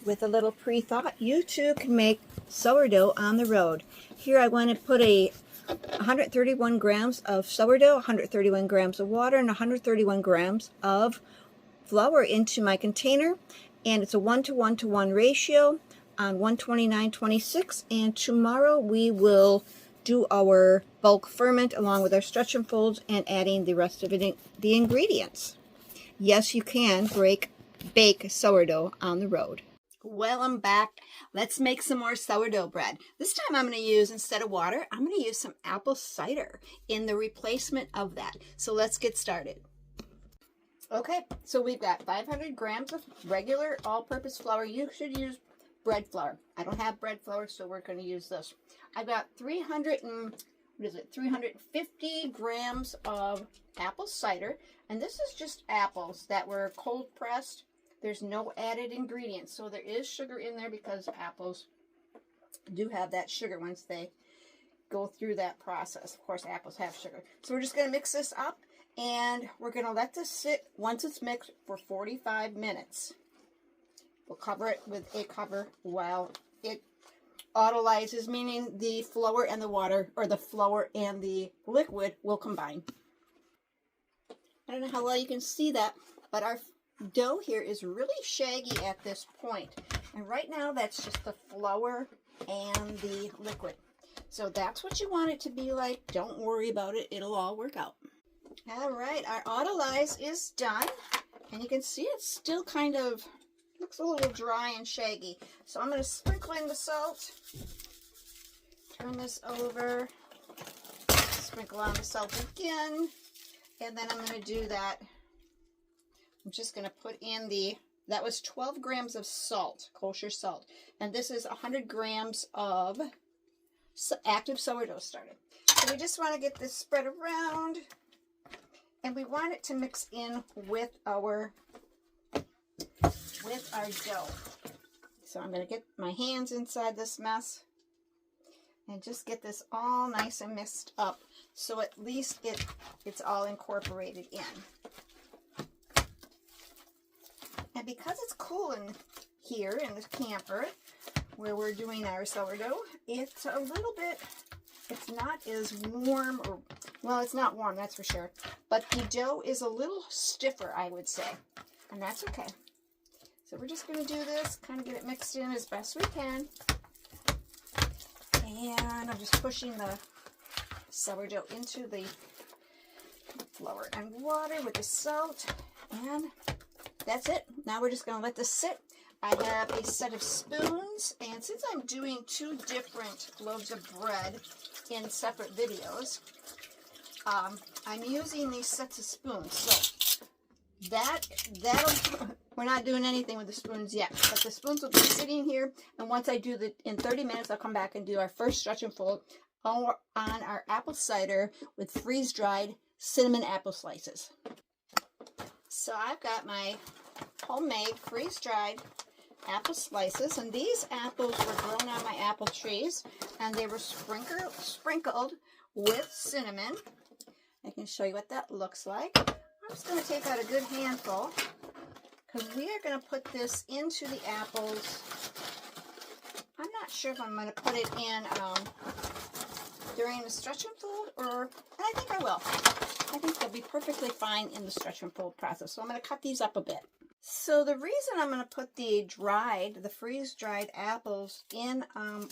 with a little pre-thought, you too can make sourdough on the road. Here I want to put 131 grams of sourdough, 131 grams of water, and 131 grams of flour into my container. And it's a 1:1:1 ratio on 129.26. And tomorrow we will do our bulk ferment along with our stretch and folds and adding the rest of the ingredients. Yes, you can bake sourdough on the road. Well, I'm back. Let's make some more sourdough bread. This time I'm going to use, instead of water, I'm going to use some apple cider in the replacement of that. So let's get started. Okay, so we've got 500 grams of regular all-purpose flour. You should use bread flour. I don't have bread flour, so we're going to use this. I've got 350 grams of apple cider, and this is just apples that were cold pressed. There's no added ingredients, so there is sugar in there because apples do have that sugar once they go through that process. Of course, apples have sugar. So we're just going to mix this up, and we're going to let this sit once it's mixed for 45 minutes. We'll cover it with a cover while it autolyzes, meaning the flour and the water, or the flour and the liquid, will combine. I don't know how well you can see that, but our dough here is really shaggy at this point. And right now, that's just the flour and the liquid. So that's what you want it to be like. Don't worry about it. It'll all work out. All right, our autolyse is done. And you can see it's still kind of looks a little dry and shaggy. So I'm going to sprinkle in the salt. Turn this over. Sprinkle on the salt again. And then I'm going to do that. I'm just going to put in that was 12 grams of salt, kosher salt. And this is 100 grams of active sourdough starter. So we just want to get this spread around. And we want it to mix in with our dough. So I'm going to get my hands inside this mess and just get this all nice and mixed up, so at least it's all incorporated in. And because it's cool in here in the camper where we're doing our sourdough, it's a little bit, it's not as warm, or, well, it's not warm, that's for sure, but the dough is a little stiffer, I would say, and that's okay. So we're just going to do this, kind of get it mixed in as best we can. And I'm just pushing the sourdough into the flour and water with the salt. And that's it. Now we're just going to let this sit. I have a set of spoons. And since I'm doing 2 different loaves of bread in separate videos, I'm using these sets of spoons. So that'll... We're not doing anything with the spoons yet, but the spoons will be sitting here, and once I do in 30 minutes, I'll come back and do our first stretch and fold on our apple cider with freeze-dried cinnamon apple slices. So I've got my homemade freeze-dried apple slices, and these apples were grown on my apple trees, and they were sprinkled with cinnamon. I can show you what that looks like. I'm just going to take out a good handful, because we are going to put this into the apples. I'm not sure if I'm going to put it in during the stretch and fold, and I think I will. I think they'll be perfectly fine in the stretch and fold process. So I'm going to cut these up a bit. So the reason I'm going to put the freeze-dried apples in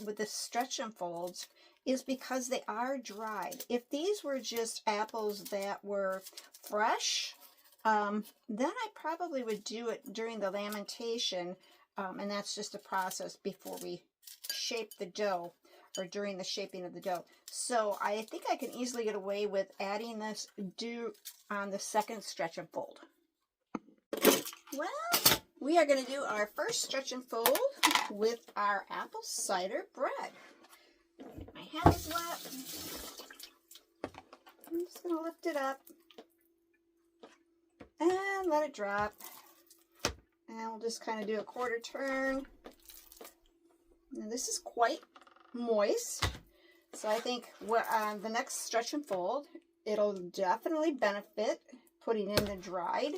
with the stretch and folds is because they are dried. If these were just apples that were fresh, then I probably would do it during the lamination, and that's just a process before we shape the dough, or during the shaping of the dough. So I think I can easily get away with adding this on the second stretch and fold. Well, we are going to do our first stretch and fold with our apple cider bread. My hand is wet. I'm just going to lift it up and let it drop, and we'll just kind of do a quarter turn. Now this is quite moist, so I think the next stretch and fold, it'll definitely benefit putting in the dried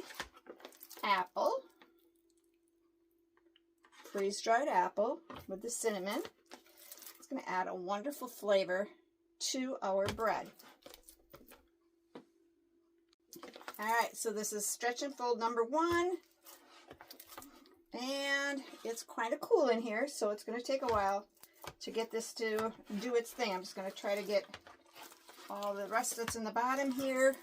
apple freeze-dried apple with the cinnamon. It's going to add a wonderful flavor to our bread. All right, so this is stretch and fold number 1. And it's kind of cool in here, so it's going to take a while to get this to do its thing. I'm just going to try to get all the rest that's in the bottom here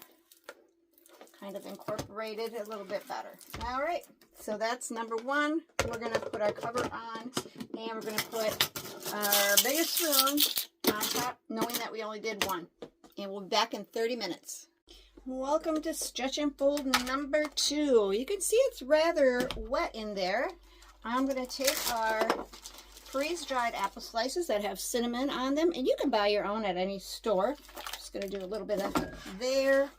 kind of incorporated a little bit better. All right, so that's number 1. We're going to put our cover on, and we're going to put our biggest spoon on top, knowing that we only did 1. And we'll be back in 30 minutes. Welcome to stretch and fold number 2. You can see it's rather wet in there. I'm going to take our freeze-dried apple slices that have cinnamon on them, and you can buy your own at any store. Just going to do a little bit of there.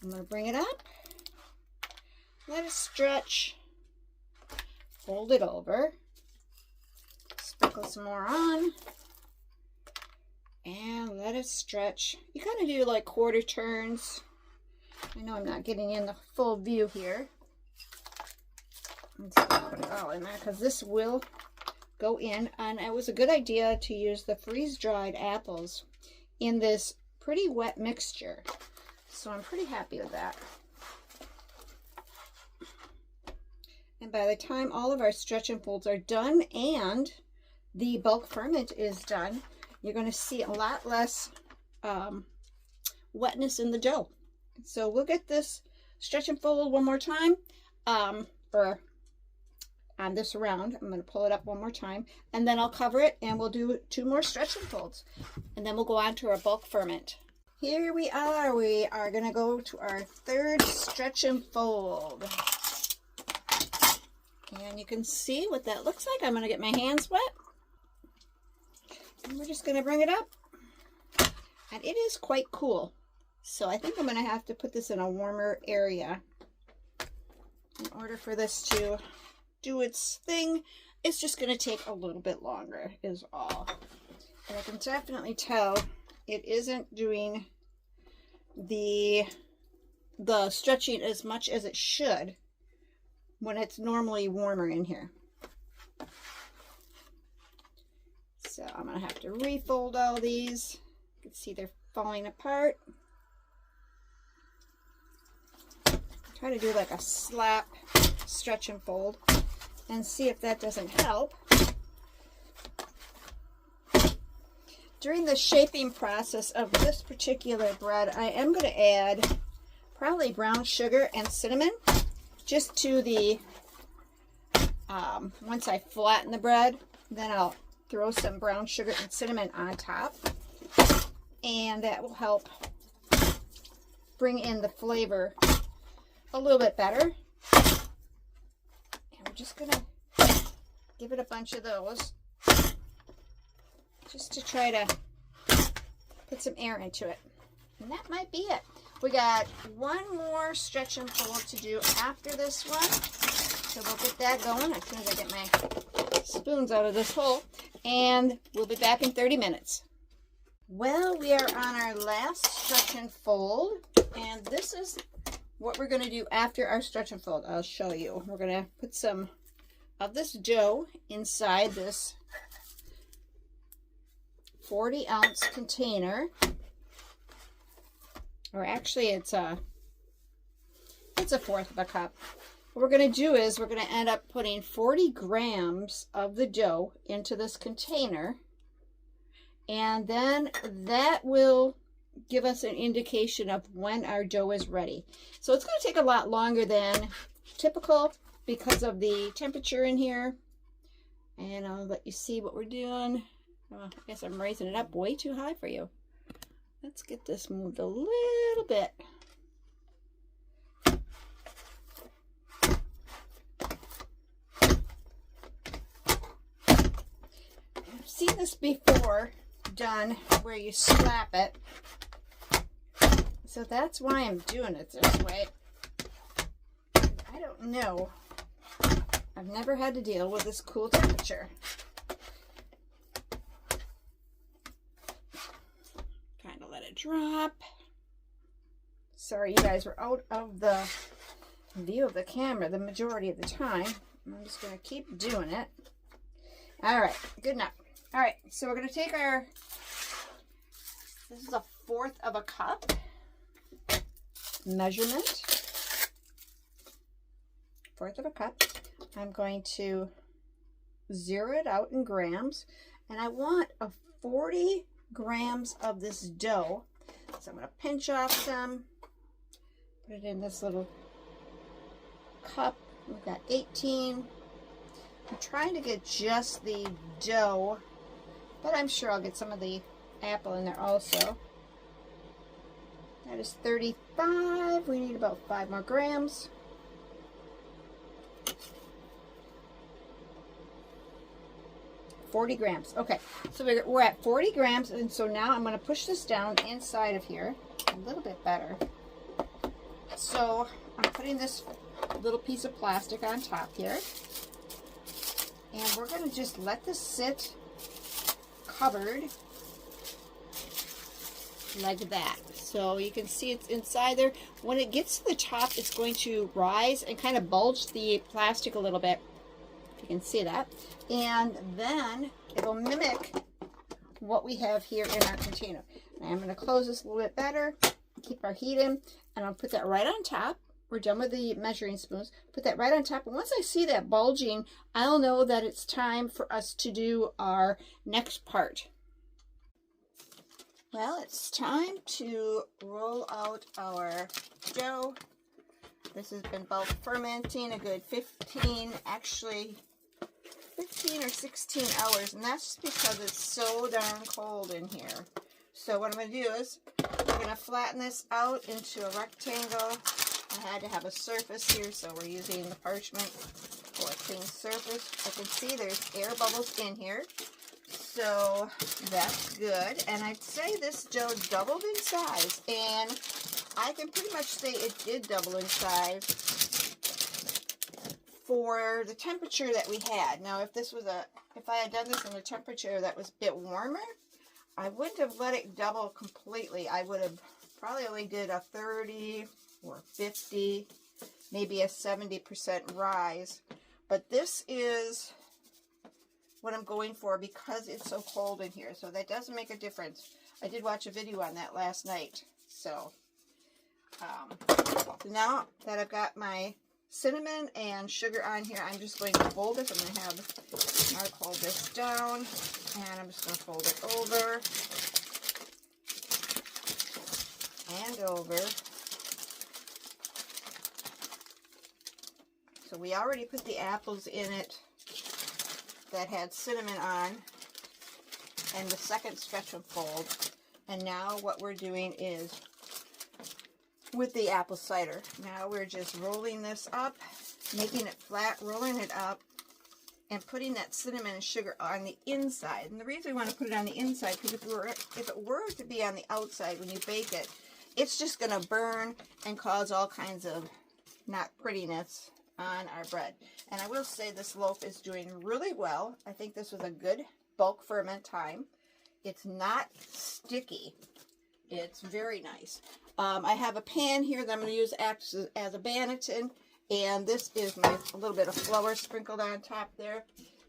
I'm going to bring it up, let it stretch, fold it over, sprinkle some more on, and let it stretch. You kind of do like quarter turns. I know I'm not getting in the full view here. Let's put it all in there because this will go in, and it was a good idea to use the freeze-dried apples in this pretty wet mixture. So I'm pretty happy with that. And by the time all of our stretch and folds are done and the bulk ferment is done, you're going to see a lot less wetness in the dough. So we'll get this stretch and fold one more time, or on this round. I'm going to pull it up one more time, and then I'll cover it, and we'll do 2 more stretch and folds, and then we'll go on to our bulk ferment. Here we are. We are going to go to our 3rd stretch and fold. And you can see what that looks like. I'm going to get my hands wet. And we're just going to bring it up. And it is quite cool. So I think I'm going to have to put this in a warmer area in order for this to do its thing. It's just going to take a little bit longer is all. And I can definitely tell it isn't doing the stretching as much as it should when it's normally warmer in here. So I'm going to have to refold all these. You can see they're falling apart. Try to do like a slap stretch and fold and see if that doesn't help. During the shaping process of this particular bread, I am going to add probably brown sugar and cinnamon just to the, once I flatten the bread, then I'll throw some brown sugar and cinnamon on top, and that will help bring in the flavor a little bit better. And we're just going to give it a bunch of those, just to try to put some air into it. And that might be it. We got 1 more stretch and fold to do after this one. So we'll get that going as soon as I get my spoons out of this hole. And we'll be back in 30 minutes. Well, we are on our last stretch and fold. And this is what we're going to do after our stretch and fold. I'll show you. We're going to put some of this dough inside this 40-ounce container, or actually it's a 1/4 of a cup. What we're going to do is we're going to end up putting 40 grams of the dough into this container, and then that will give us an indication of when our dough is ready. So it's going to take a lot longer than typical because of the temperature in here, and I'll let you see what we're doing. I guess I'm raising it up way too high for you. Let's get this moved a little bit. I've seen this before done where you slap it. So that's why I'm doing it this way. I don't know. I've never had to deal with this cool temperature. Drop. Sorry, you guys were out of the view of the camera the majority of the time. I'm just going to keep doing it. All right, good enough. All right, so we're going to take this is 1/4 of a cup measurement. 1/4 of a cup. I'm going to zero it out in grams, and I want 40 grams of this dough. So I'm going to pinch off some, put it in this little cup. We've got 18. I'm trying to get just the dough, but I'm sure I'll get some of the apple in there also. That is 35. We need about 5 more grams. $40 grams. Okay, so we're at 40 grams, and so now I'm going to push this down inside of here a little bit better. So I'm putting this little piece of plastic on top here, and we're going to just let this sit covered like that. So you can see it's inside there. When it gets to the top, it's going to rise and kind of bulge the plastic a little bit. You can see that, and then it'll mimic what we have here in our container. Now I'm going to close this a little bit better, keep our heat in, and I'll put that right on top. We're done with the measuring spoons. Put that right on top, and once I see that bulging, I'll know that it's time for us to do our next part. Well, it's time to roll out our dough. This has been both fermenting a good 15 or 16 hours, and that's just because it's so darn cold in here. So what I'm going to do is I'm going to flatten this out into a rectangle. I had to have a surface here, so we're using the parchment for a clean surface. I can see there's air bubbles in here, so that's good. And I'd say this dough doubled in size, and I can pretty much say it did double in size for the temperature that we had. Now, if I had done this in a temperature that was a bit warmer, I wouldn't have let it double completely. I would have probably only did a 30 or 50, maybe a 70% rise. But this is what I'm going for because it's so cold in here. So that doesn't make a difference. I did watch a video on that last night. So now that I've got my cinnamon and sugar on here, I'm just going to fold this. I'm going to have Mark hold this down, and I'm just going to fold it over and over. So we already put the apples in it that had cinnamon on, and the second stretch of fold. And now what we're doing is with the apple cider. Now we're just rolling this up, making it flat, rolling it up, and putting that cinnamon and sugar on the inside. And the reason we want to put it on the inside, because if it were to be on the outside when you bake it, it's just going to burn and cause all kinds of not prettiness on our bread. And I will say this loaf is doing really well. I think this was a good bulk ferment time. It's not sticky. It's very nice. I have a pan here that I'm going to use as a banneton, and this is a little bit of flour sprinkled on top there.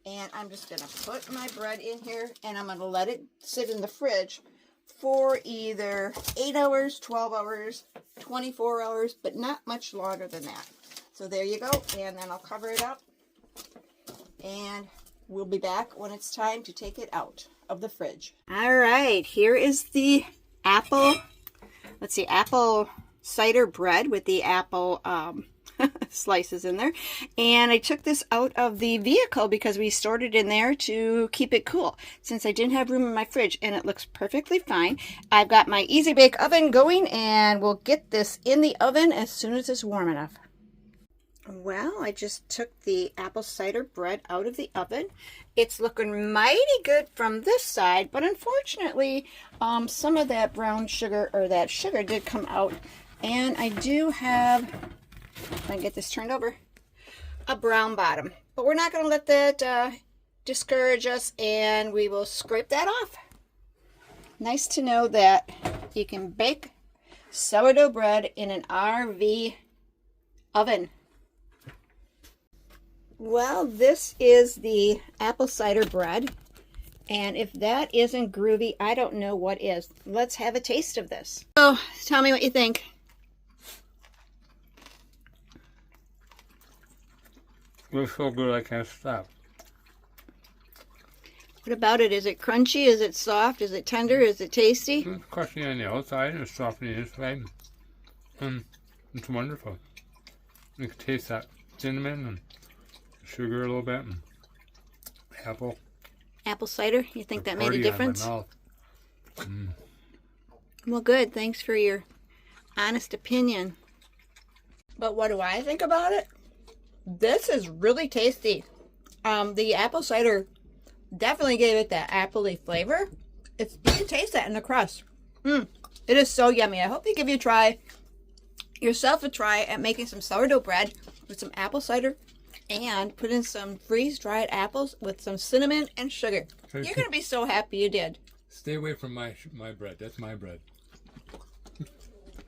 And I'm just going to put my bread in here, and I'm going to let it sit in the fridge for either 8 hours, 12 hours, 24 hours, but not much longer than that. So there you go, and then I'll cover it up, and we'll be back when it's time to take it out of the fridge. All right, here is the apple cider bread with the apple slices in there. And I took this out of the vehicle because we stored it in there to keep it cool, since I didn't have room in my fridge, and it looks perfectly fine. I've got my Easy Bake Oven going, and we'll get this in the oven as soon as it's warm enough. Well, I just took the apple cider bread out of the oven. It's looking mighty good from this side, but unfortunately, some of that brown sugar, or that sugar, did come out. And I do have, if I can get this turned over, a brown bottom. But we're not going to let that discourage us, and we will scrape that off. Nice to know that you can bake sourdough bread in an RV oven. Well, this is the apple cider bread. And if that isn't groovy, I don't know what is. Let's have a taste of this. So, tell me what you think. It's so good I can't stop. What about it? Is it crunchy? Is it soft? Is it tender? Is it tasty? It's crunchy on the outside and it's soft on the inside. It's wonderful. You can taste that cinnamon and sugar a little bit and apple. Apple cider? You think that made a difference? Mm. Well, good. Thanks for your honest opinion. But what do I think about it? This is really tasty. The apple cider definitely gave it that appley flavor. You can taste that in the crust. It is so yummy. I hope you give yourself a try at making some sourdough bread with some apple cider and put in some freeze-dried apples with some cinnamon and sugar. You're going to be so happy you did. Stay away from my bread. That's my bread.